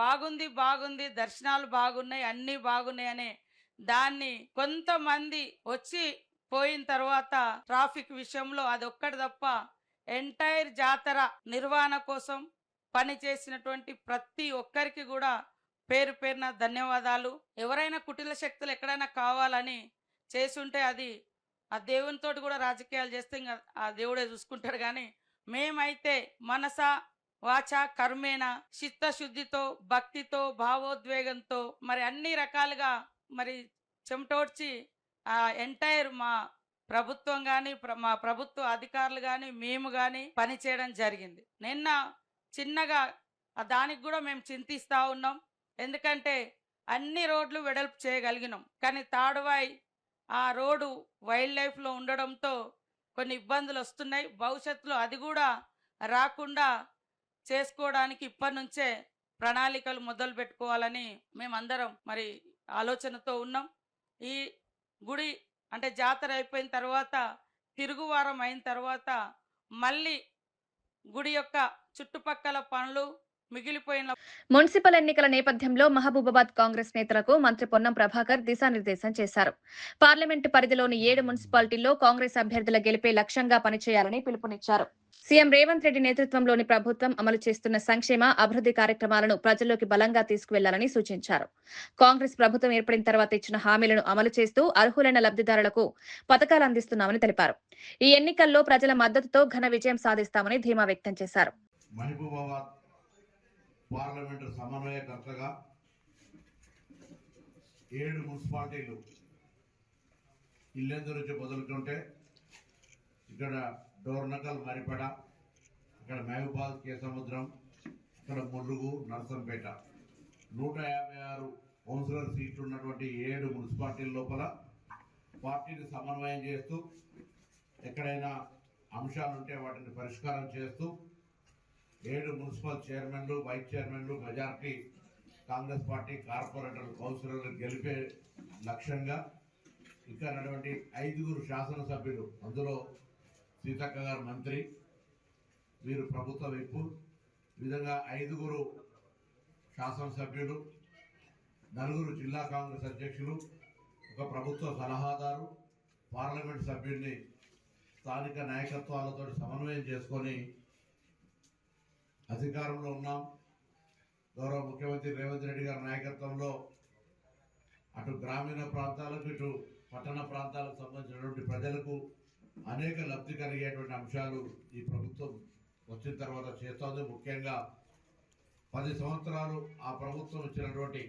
బాగుంది, దర్శనాలు బాగున్నాయి, అన్నీ బాగున్నాయి అనే దాన్ని కొంతమంది వచ్చి పోయిన తర్వాత ట్రాఫిక్ విషయంలో అదొక్కటి తప్ప ఎంటైర్ జాతర నిర్వహణ కోసం పనిచేసినటువంటి ప్రతి ఒక్కరికి కూడా పేరు పేరున ధన్యవాదాలు. ఎవరైనా కుటిల శక్తులు ఎక్కడైనా కావాలని చేసుంటే అది ఆ దేవునితోటి కూడా రాజకీయాలు చేస్తే ఇంకా ఆ దేవుడే చూసుకుంటాడు. కానీ మేమైతే మనస వాచ కర్మేణ చిత్తశుద్ధితో భక్తితో భావోద్వేగంతో మరి అన్ని రకాలుగా మరి చెమటోడ్చి ఆ ఎంటైర్ మా ప్రభుత్వం కానీ మా ప్రభుత్వ అధికారులు కానీ మేము కానీ పనిచేయడం జరిగింది. నిన్న చిన్నగా దానికి కూడా మేము చింతిస్తూ ఉన్నాం. ఎందుకంటే అన్ని రోడ్లు వెడల్పు చేయగలిగినాం, కానీ తాడువాయి ఆ రోడ్డు వైల్డ్ లైఫ్లో ఉండడంతో కొన్ని ఇబ్బందులు వస్తున్నాయి. భవిష్యత్తులో అది కూడా రాకుండా చేసుకోవడానికి ఇప్పటి నుంచే ప్రణాళికలు మొదలు పెట్టుకోవాలని మేమందరం మరి ఆలోచనతో ఉన్నాం. ఈ గుడి అంటే జాతర అయిపోయిన తర్వాత తిరుగువారం అయిన తర్వాత మళ్ళీ గుడి యొక్క చుట్టుపక్కల పనులు మిగిలిపోయిన మున్సిపల్ ఎన్నికల నేపథ్యంలో మహబూబాబాద్ కాంగ్రెస్ నేతలకు మంత్రి పొన్నం ప్రభాకర్ దిశానిర్దేశం చేశారు. పార్లమెంటు పరిధిలోని 7 మున్సిపాలిటీల్లో కాంగ్రెస్ అభ్యర్థుల గెలిపే లక్ష్యంగా పనిచేయాలని పిలుపునిచ్చారు. సీఎం రేవంత్ రెడ్డి నేతృత్వంలోని ప్రభుత్వం అమలు చేస్తున్న సంక్షేమ అభివృద్ధి కార్యక్రమాలను ప్రజల్లోకి బలంగా తీసుకువెళ్లాలని సూచించారు. కాంగ్రెస్ ప్రభుత్వం ఏర్పడిన తర్వాత ఇచ్చిన హామీలను అమలు చేస్తూ అర్హులైన లబ్ధిదారులకు పథకాలు అందిస్తున్నామని తెలిపారు. ఈ ఎన్నికల్లో ప్రజల మద్దతుతో ఘన విజయం సాధిస్తామని ధీమా వ్యక్తం చేశారు. మహబూబాబాద్ పార్లమెంటు సమన్వయకర్తగా 7 మున్సిపాలిటీలు ఇల్లెందు నుంచి మొదలుకుంటే ఇక్కడ డోర్నకల్, మరిపడ, ఇక్కడ మహబూబాద్, కేసముద్రం, ఇక్కడ ములుగు, నర్సంపేట 156 కౌన్సిలర్ సీట్లు ఉన్నటువంటి 7 మున్సిపాలిటీల లోపల పార్టీని సమన్వయం చేస్తూ ఎక్కడైనా అంశాలుంటే వాటిని పరిష్కారం చేస్తూ 7 మున్సిపల్ చైర్మన్లు, వైస్ చైర్మన్లు, మెజార్టీ కాంగ్రెస్ పార్టీ కార్పొరేటర్లు, కౌన్సిలర్లు గెలిపే లక్ష్యంగా ఇక్కడ ఉన్నటువంటి 5 శాసనసభ్యులు, అందులో సీతక్క గారు మంత్రి, వీరు ప్రభుత్వ విప్పు, ఈ విధంగా 5 శాసనసభ్యులు, 4 జిల్లా కాంగ్రెస్ అధ్యక్షులు, ఒక ప్రభుత్వ సలహాదారు, పార్లమెంట్ సభ్యుడిని స్థానిక నాయకత్వాలతో సమన్వయం చేసుకొని అధికారంలో ఉన్నాం. గౌరవ ముఖ్యమంత్రి రేవంత్ రెడ్డి గారి నాయకత్వంలో అటు గ్రామీణ ప్రాంతాలకు ఇటు పట్టణ ప్రాంతాలకు సంబంధించినటువంటి ప్రజలకు అనేక లబ్ధి కలిగేటువంటి అంశాలు ఈ ప్రభుత్వం వచ్చిన తర్వాత చేస్తోంది. ముఖ్యంగా 10 సంవత్సరాలు ఆ ప్రభుత్వం ఇచ్చినటువంటి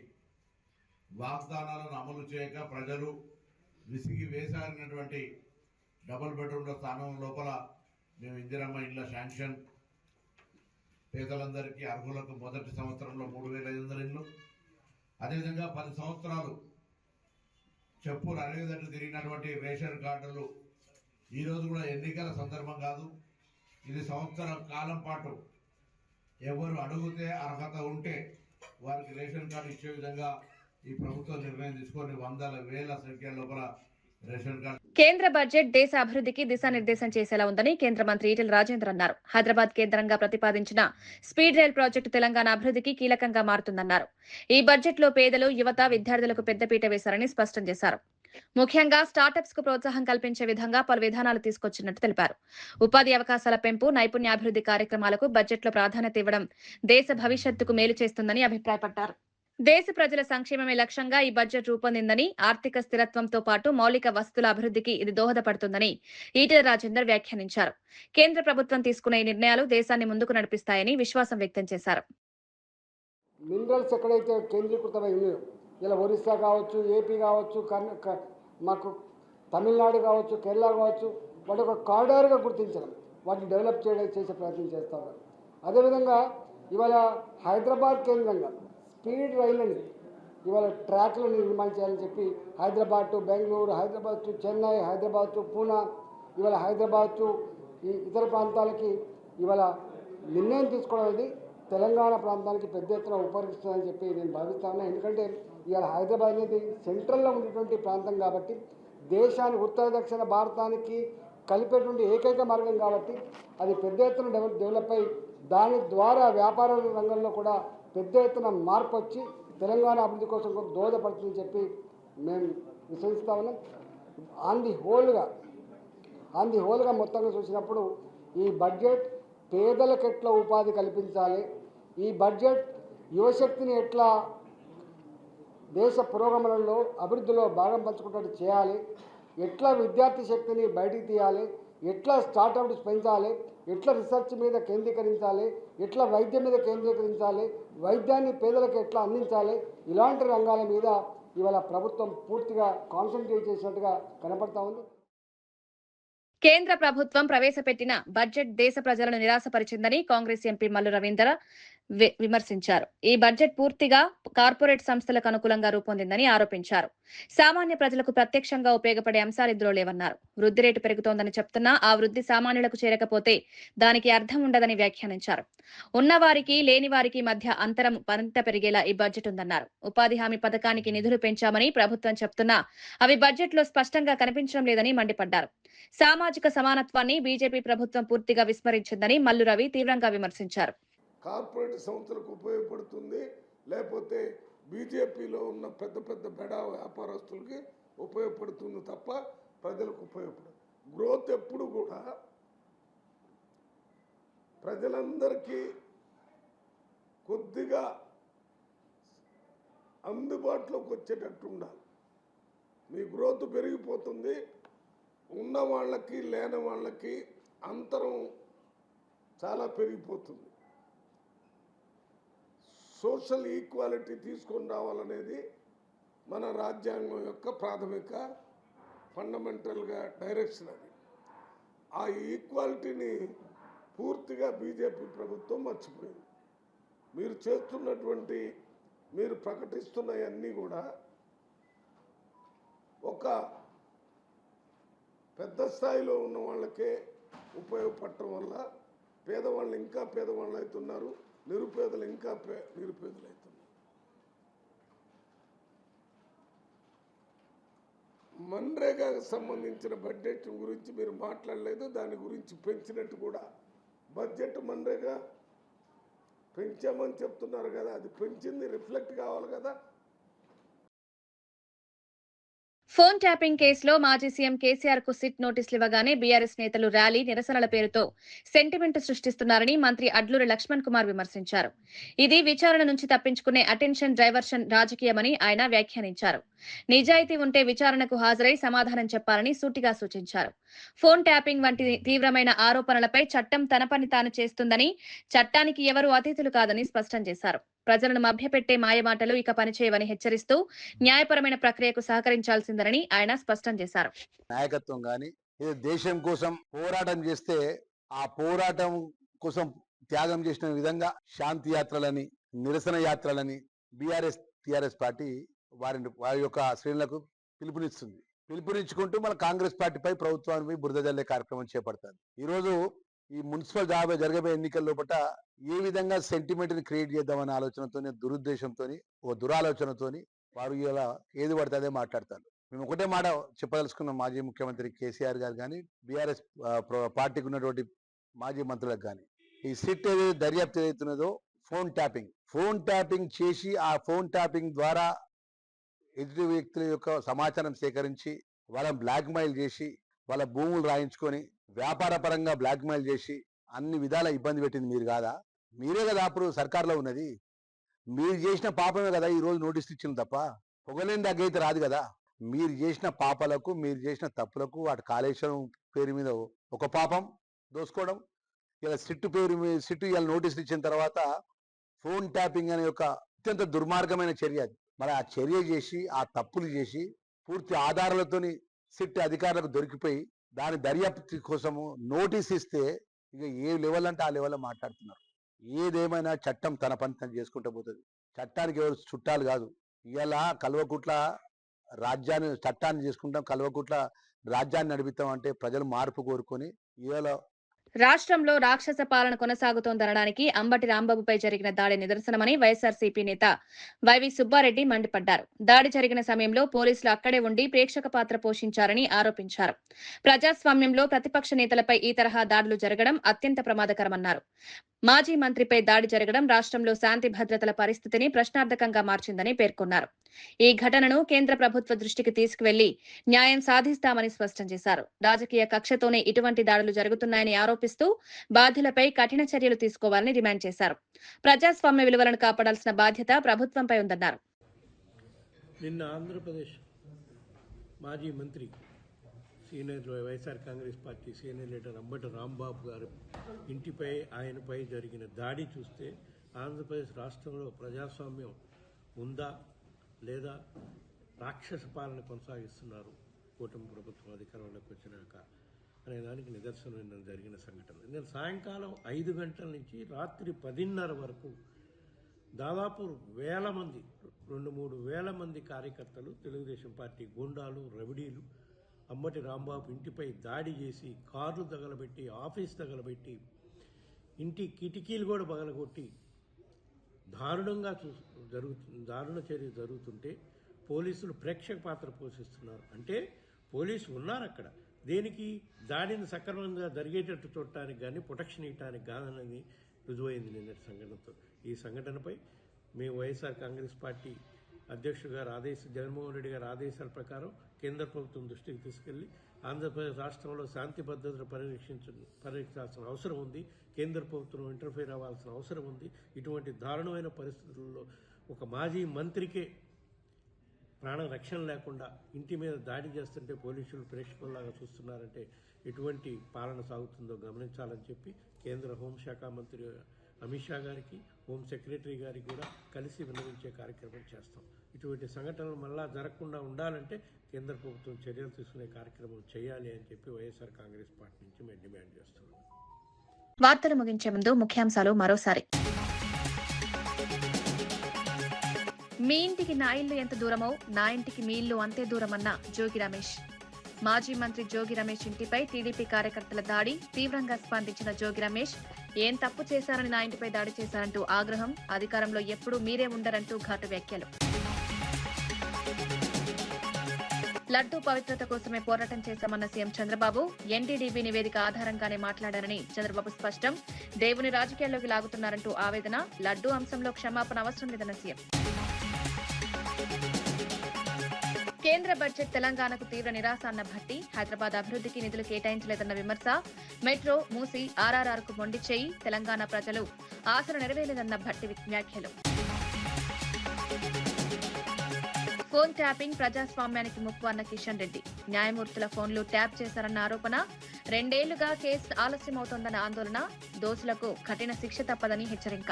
వాగ్దానాలను అమలు చేయక ప్రజలు విసిగి వేసారినటువంటి డబుల్ బెడ్రూమ్ల స్థానం లోపల మేము ఇందిరమ్మ ఇళ్ల శాంక్షన్, పేదలందరికీ అర్హులకు మొదటి సంవత్సరంలో 3,500 ఇళ్ళు, అదేవిధంగా 10 సంవత్సరాలు చెప్పులు అరిగేటట్టు తిరిగినటువంటి రేషన్ కార్డులు ఈరోజు కూడా ఎన్నికల సందర్భం కాదు, ఇది సంవత్సరం కాలం పాటు ఎవరు అడిగితే అర్హత ఉంటే వారికి రేషన్ కార్డు ఇచ్చే విధంగా ఈ ప్రభుత్వం నిర్ణయం తీసుకొని 100,000 సంఖ్య లోపల రేషన్ కార్డు. కేంద్ర బడ్జెట్ దేశ అభివృద్ధికి దిశానిర్దేశం చేసేలా ఉందని కేంద్ర మంత్రి ఈటెల రాజేందర్ అన్నారు. హైదరాబాద్ కేంద్రంగా ప్రతిపాదించిన స్పీడ్ రైల్ ప్రాజెక్టు తెలంగాణ అభివృద్ధికి కీలకంగా మారుతుందన్నారు. ఈ బడ్జెట్లో పేదలు, యువత, విద్యార్థులకు పెద్దపీట వేశారని స్పష్టం చేశారు. ముఖ్యంగా స్టార్టప్స్ కు ప్రోత్సాహం కల్పించే విధంగా పలు విధానాలు తీసుకొచ్చినట్టు తెలిపారు. ఉపాధి అవకాశాల పెంపు, నైపుణ్యాభివృద్ధి కార్యక్రమాలకు బడ్జెట్లో ప్రాధాన్యత ఇవ్వడం దేశ భవిష్యత్తుకు మేలు చేస్తుందని అభిప్రాయపడ్డారు. దేశ ప్రజల సంక్షేమమే లక్ష్యంగా ఈ బడ్జెట్ రూపొందిందని, ఆర్థిక స్థిరత్వంతో పాటు మౌలిక వసతుల అభివృద్ధికి ఇది దోహదపడుతుందని ఈటెల రాజేందర్ వ్యాఖ్యానించారు. కేంద్ర ప్రభుత్వం తీసుకున్న ఈ నిర్ణయాలు దేశాన్ని ముందుకు నడిపిస్తాయని విశ్వాసం వ్యక్తం చేశారు. మినరల్స్ ఎక్కడైతే కేంద్రీకృతమై ఉన్నాయో, ఇలా ఒరిస్సా కావచ్చు, ఏపీ కావచ్చు, మాకు తమిళనాడు కావచ్చు, కేరళ కావచ్చు, వాటి ఒక కారిడార్గా గుర్తించడం, వాటిని డెవలప్ చేసే ప్రయత్నం చేస్తూ ఉన్నారు. అదేవిధంగా ఇవాళ హైదరాబాద్ కేంద్రంగా స్పీడ్ రైళ్ళని ఇవాళ ట్రాక్లను నిర్మాణం చేయాలని చెప్పి Hyderabad to Bengaluru, Hyderabad to Chennai, Hyderabad to Poona, ఇవాళ హైదరాబాద్ టు ఈ ఇతర ప్రాంతాలకి ఇవాళ నిర్ణయం తీసుకోవడం అనేది తెలంగాణ ప్రాంతానికి పెద్ద ఎత్తున ఉపకరిస్తుందని చెప్పి నేను భావిస్తాను. ఎందుకంటే ఇవాళ హైదరాబాద్ అనేది సెంట్రల్లో ఉన్నటువంటి ప్రాంతం కాబట్టి, దేశానికి ఉత్తర దక్షిణ భారతానికి కలిపేటువంటి ఏకైక మార్గం కాబట్టి అది పెద్ద ఎత్తున డెవలప్ అయ్యి దాని ద్వారా వ్యాపార రంగంలో కూడా పెద్ద ఎత్తున మార్పు వచ్చి తెలంగాణ అభివృద్ధి కోసం దోహదపడుతుందని చెప్పి మేము విశ్వసిస్తా ఉన్నాం. ఆన్ ది హోల్గా మొత్తంగా చూసినప్పుడు ఈ బడ్జెట్ పేదలకు ఎట్లా ఉపాధి కల్పించాలి, ఈ బడ్జెట్ యువశక్తిని ఎట్లా దేశ పురోగమనంలో అభివృద్ధిలో భాగం పంచుకున్నట్టు చేయాలి, ఎట్లా విద్యార్థి శక్తిని బయటికి తీయాలి, ఎట్లా స్టార్టప్స్ పెంచాలి, ఎట్లా రీసెర్చ్ మీద కేంద్రీకరించాలి, ఎట్లా వైద్యం మీద కేంద్రీకరించాలి, వైద్యాన్ని పేదలకు ఎట్లా అందించాలి, ఇలాంటి రంగాల మీద ఇవాళ ప్రభుత్వం పూర్తిగా కాన్సన్ట్రేట్ చేసినట్టుగా కనపడతా ఉంది. కేంద్ర ప్రభుత్వం ప్రవేశపెట్టిన బడ్జెట్ దేశ ప్రజలను నిరాశపరిచిందని కాంగ్రెస్ ఎంపీ మల్లు రవీందర్ విమర్శించారు. ఈ బడ్జెట్ పూర్తిగా కార్పొరేట్ సంస్థలకు అనుకూలంగా రూపొందిందని ఆరోపించారు. సామాన్య ప్రజలకు ప్రత్యక్షంగా ఉపయోగపడే అంశాలు ఇందులో లేవన్నారు. వృద్ధి రేటు పెరుగుతోందని చెప్తున్నా ఆ వృద్ధి సామాన్యులకు చేరకపోతే దానికి అర్థం ఉండదని వ్యాఖ్యానించారు. ఉన్నవారికి లేని వారికి మధ్య అంతరం మరింత పెరిగేలా ఈ బడ్జెట్ ఉందన్నారు. ఉపాధి హామీ పథకానికి నిధులు పెంచామని ప్రభుత్వం చెప్తున్నా అవి బడ్జెట్లో స్పష్టంగా కనిపించడం లేదని మండిపడ్డారు. సామాజిక సమానత్వాన్ని బీజేపీ ప్రభుత్వం పూర్తిగా విస్మరించిందని మల్లు రవి తీవ్రంగా విమర్శించారు. కార్పొరేట్ సంస్థలకు ఉపయోగపడుతుంది, లేకపోతే బీజేపీలో ఉన్న పెద్ద పెద్ద బెడా వ్యాపారస్తులకి ఉపయోగపడుతుంది తప్ప ప్రజలకు ఉపయోగపడదు. గ్రోత్ ఎప్పుడు కూడా ప్రజలందరికీ కొద్దిగా అందుబాటులోకి వచ్చేటట్టు ఉండాలి. మీ గ్రోత్ పెరిగిపోతుంది, ఉన్న వాళ్ళకి లేని వాళ్ళకి అంతరం చాలా పెరిగిపోతుంది. సోషల్ ఈక్వాలిటీ తీసుకొని రావాలనేది మన రాజ్యాంగం యొక్క ప్రాథమిక ఫండమెంటల్గా డైరెక్షన్. అది ఆ ఈక్వాలిటీని పూర్తిగా బీజేపీ ప్రభుత్వం మర్చిపోయింది. మీరు చేస్తున్నటువంటి, మీరు ప్రకటిస్తున్నవన్నీ కూడా ఒక పెద్ద స్థాయిలో ఉన్న వాళ్ళకే ఉపయోగపడటం వల్ల పేదవాళ్ళు ఇంకా పేదవాళ్ళు అవుతున్నారు, నిరుపేదలు ఇంకా నిరుపేదలు అవుతున్నారు. మన్రేగాకు సంబంధించిన బడ్జెట్ గురించి మీరు మాట్లాడలేదు, దాని గురించి పెంచినట్టు కూడా బడ్జెట్ మన్రేగా పెంచామని చెప్తున్నారు కదా, అది పెంచింది రిఫ్లెక్ట్ కావాలి కదా. ఫోన్ ట్యాపింగ్ కేసులో మాజీ సీఎం కేసీఆర్ కు సిట్ నోటీసులు ఇవ్వగానే బీఆర్ఎస్ నేతలు ర్యాలీ, నిరసనల పేరుతో సెంటిమెంట్ సృష్టిస్తున్నారని మంత్రి అడ్లూరి లక్ష్మణ్ కుమార్ విమర్శించారు. ఇది విచారణ నుంచి తప్పించుకునే అటెన్షన్ డైవర్షన్ రాజకీయమని ఆయన వ్యాఖ్యానించారు. నిజాయితీ ఉంటే విచారణకు హాజరై సమాధానం చెప్పాలని సూటిగా సూచించారు. ఫోన్ ట్యాపింగ్ వంటి తీవ్రమైన ఆరోపణలపై చట్టం తన పని తాను చేస్తుందని, చట్టానికి ఎవరూ అతిథులు కాదని స్పష్టం చేశారు. ప్రజలను మభ్యపెట్టే మాయమాటలు ఇక పనిచేయవని హెచ్చరిస్తూ న్యాయపరమైన ప్రక్రియకు సహకరించాల్సిందని ఆయన స్పష్టం చేశారు. నాయకత్వం గాని దేశం కోసం పోరాటం చేస్తే ఆ పోరాటం కోసం త్యాగం చేసిన విధంగా శాంతి యాత్రలని, నిరసన యాత్రలని టిఆర్ఎస్ పార్టీ వారి యొక్క శ్రేణులకు పిలుపునిస్తుంది. పిలుపునిచ్చుకుంటూ మన కాంగ్రెస్ పార్టీపై ప్రభుత్వానికి బురద జల్లే కార్యక్రమం చేపడతారు. ఈరోజు ఈ మున్సిపల్ జరగబోయే ఎన్నికల లోపల ఏ విధంగా సెంటిమెంట్ ని క్రియేట్ చేద్దామనే ఆలోచనతోని, దురుద్దేశంతోని, ఒక దురాలోచనతోని వారు ఇలా ఏది పడితే అదే మాట్లాడతారు. మేము ఒకటే మాట చెప్పదలుచుకున్నాం మాజీ ముఖ్యమంత్రి కేసీఆర్ గారు కానీ, బీఆర్ఎస్ పార్టీకి ఉన్నటువంటి మాజీ మంత్రులకు కానీ, ఈ సిట్ ఏదైతే దర్యాప్తు ఏదైతున్నదో ఫోన్ ట్యాపింగ్ చేసి ఆ ఫోన్ ట్యాపింగ్ ద్వారా ఎదుటి వ్యక్తుల యొక్క సమాచారం సేకరించి వాళ్ళని బ్లాక్మెయిల్ చేసి వాళ్ళ భూములు రాయించుకొని వ్యాపార పరంగా బ్లాక్మెయిల్ చేసి అన్ని విధాల ఇబ్బంది పెట్టింది మీరు కాదా? మీరే కదా అప్పుడు సర్కార్లో ఉన్నది. మీరు చేసిన పాపమే కదా ఈ రోజు నోటీసులు ఇచ్చింది తప్ప పొగలేని దగ్గరైతే రాదు కదా. మీరు చేసిన పాపాలకు, మీరు చేసిన తప్పులకు, వాటి కాళేశ్వరం పేరు మీద ఒక పాపం దోసుకోవడం, ఇలా సిట్టు ఇలా నోటీసులు ఇచ్చిన తర్వాత ఫోన్ ట్యాపింగ్ అనే ఒక అత్యంత దుర్మార్గమైన చర్య అది. మరి ఆ చర్య చేసి, ఆ తప్పులు చేసి పూర్తి ఆధారాలతోని సిట్ అధికారులకు దొరికిపోయి దాని దర్యాప్తు కోసము నోటీస్ ఇస్తే ఇక ఏ లెవెల్ అంటే ఆ లెవెల్లో మాట్లాడుతున్నారు. ఏదేమైనా చట్టం తన పని తను చేసుకుంటూ పోతుంది. చట్టానికి ఎవరు చుట్టాలు కాదు. ఇలా కల్వకుట్ల చట్టాన్ని చేసుకుంటాం, కల్వకుట్ల రాజ్యాన్ని నడిపిస్తాం అంటే ప్రజలు మార్పు కోరుకొని ఇవాళ రాష్ట్రంలో రాక్షస పాలన కొనసాగుతోందనడానికి అంబటి రాంబాబుపై జరిగిన దాడి నిదర్శనమని వైఎస్ఆర్సీపీ నేత వైవి సుబ్బారెడ్డి మండిపడ్డారు. దాడి జరిగిన సమయంలో పోలీసులు అక్కడే ఉండి ప్రేక్షక పాత్ర పోషించారని ఆరోపించారు. ప్రజాస్వామ్యంలో ప్రతిపక్ష నేతలపై ఈ తరహా దాడులు జరగడం అత్యంత ప్రమాదకరమన్నారు. మాజీ మంత్రిపై దాడి జరగడం రాష్ట్రంలో శాంతి భద్రతల పరిస్థితిని ప్రశ్నార్థకంగా మార్చిందని పేర్కొన్నారు. ఈ ఘటనను కేంద్ర ప్రభుత్వ దృష్టికి తీసుకువెళ్లి న్యాయం సాధిస్తామని స్పష్టం చేశారు. రాజకీయ కక్షతోనే ఇటువంటి దాడులు జరుగుతున్నాయని ఆరోపిస్తూ బాధ్యులపై కఠిన చర్యలు తీసుకోవాలని డిమాండ్ చేశారు. ప్రజాస్వామ్య విలువలను కాపాడాల్సిన బాధ్యత ప్రభుత్వంపై ఉందన్నారు. నిన్న ఆంధ్రప్రదేశ్ మాజీ మంత్రి senior YSR Congress party senior leader Ambati Rambabu గారు ఇంటిపై ఆయనపై జరిగిన దాడి చూస్తే ఆంధ్రప్రదేశ్ రాష్ట్రంలో ప్రజాస్వామ్యం ఉందా లేదా రాక్షస పాలన కొనసాగిస్తున్నారు కూటమి ప్రభుత్వం అధికారంలోకి వచ్చినాక అనే దానికి నిదర్శనమైన జరిగిన సంఘటన. నేను సాయంకాలం 5 గంటల నుంచి రాత్రి 10:30 వరకు దాదాపు 1,000 మంది 2-3 వేల మంది కార్యకర్తలు, తెలుగుదేశం పార్టీ గుండాలు, రవిడీలు అంబటి రాంబాబు ఇంటిపై దాడి చేసి కార్లు తగలబెట్టి, ఆఫీస్ తగలబెట్టి, ఇంటి కిటికీలు కూడా పగలగొట్టి దారుణంగా దారుణ చర్య జరుగుతుంటే పోలీసులు ప్రేక్షక పాత్ర పోషిస్తున్నారు. అంటే పోలీసులు ఉన్నారు అక్కడ దేనికి? దాడిని సక్రమంగా జరిగేటట్టు చూడటానికి కానీ ప్రొటెక్షన్ ఇవ్వడానికి కాదన్నది రుజువైంది నిన్నటి సంఘటనతో. ఈ సంఘటనపై మేము వైఎస్ఆర్ కాంగ్రెస్ పార్టీ అధ్యక్షుడు గారు జగన్మోహన్ రెడ్డి గారి ఆదేశాల ప్రకారం కేంద్ర ప్రభుత్వం దృష్టికి తీసుకెళ్లి ఆంధ్రప్రదేశ్ రాష్ట్రంలో శాంతి భద్రతను పరిరక్షించాల్సిన అవసరం ఉంది. కేంద్ర ప్రభుత్వం ఇంటర్ఫీర్ అవ్వాల్సిన అవసరం ఉంది. ఇటువంటి దారుణమైన పరిస్థితుల్లో ఒక మాజీ మంత్రికే ప్రాణ రక్షణ లేకుండా ఇంటి మీద దాడి చేస్తుంటే పోలీసులు ప్రేక్షకుల్లాగా చూస్తున్నారంటే ఎటువంటి పాలన సాగుతుందో గమనించాలని చెప్పి కేంద్ర హోంశాఖ మంత్రి అమిత్ షా గారికి, హోం సెక్రటరీ గారికి కూడా కలిసి విన్నవించే కార్యక్రమం చేస్తాం. ఇటువంటి సంఘటనలు మళ్ళా జరగకుండా ఉండాలంటే కేంద్ర ప్రభుత్వం చర్యలు తీసుకునే కార్యక్రమం చేయాలి అని చెప్పి వైఎస్ఆర్ కాంగ్రెస్ పార్టీ నుంచి మేము డిమాండ్ చేస్తున్నాం. వార్తలు ముగించే ముందు ముఖ్యాంశాలు మరోసారి. మీ ఇంటికి నా ఇల్లు ఎంత దూరమో నా ఇంటికి మీ ఇల్లు అంతే దూరమన్న జోగి రమేష్. మాజీ మంత్రి జోగి రమేష్ ఇంటిపై టీడీపీ కార్యకర్తల దాడి, తీవ్రంగా స్పందించిన జోగి రమేష్ ఏం తప్పు చేశారని నా ఇంటిపై దాడి చేశారంటూ ఆగ్రహం, అధికారంలో ఎప్పుడూ మీరే ఉండరంటూ ఘాటు వ్యాఖ్యలు. లడ్డూ పవిత్రత కోసమే పోరాటం చేశామన్న సీఎం చంద్రబాబు, ఎన్డీడీబీ నివేదిక ఆధారంగానే మాట్లాడారని చంద్రబాబు స్పష్టం. దేవుని రాజకీయాల్లోకి లాగుతున్నారంటూ ఆవేదన, లడ్డూ అంశంలో క్షమాపణ అవసరం లేదన్న సీఎం. కేంద్ర బడ్జెట్ తెలంగాణకు తీవ్ర నిరాశ అన్న భట్టి, హైదరాబాద్ అభివృద్ధికి నిధులు కేటాయించలేదన్న విమర్శ, మెట్రో, మూసి, ఆర్ఆర్ఆర్కు మొండి చేయి, తెలంగాణ ప్రజలు ఆశలు నెరవేరలేదన్న భట్టి వ్యాఖ్యలు. ఫోన్ ట్యాపింగ్ ప్రజాస్వామ్యానికి ముప్పు అన్న కిషన్ రెడ్డి, న్యాయమూర్తుల ఫోన్లు ట్యాప్ చేశారన్న ఆరోపణ, 2 ఏళ్లుగా కేసు ఆలస్యమవుతోందన్న ఆందోళన, దోషులకు కఠిన శిక్ష తప్పదని హెచ్చరిక.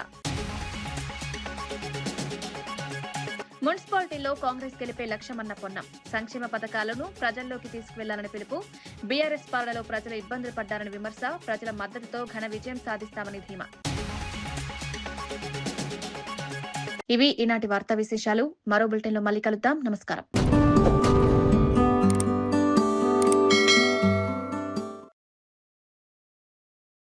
మున్సిపాలిటీలో కాంగ్రెస్ గెలిపే లక్ష్యమన్న పొన్నం, సంక్షేమ పథకాలను ప్రజల్లోకి తీసుకువెళ్లాలని పిలుపు, బీఆర్ఎస్ పాలనలో ప్రజలు ఇబ్బందులు పడ్డారని విమర్శ, ప్రజల మద్దతుతో ఘన విజయం సాధిస్తామని ధీమా. ఇవి ఈనాటి వార్తా విశేషాలు. మరో బులెటిన్లో మళ్ళీ కలుద్దాం. నమస్కారం.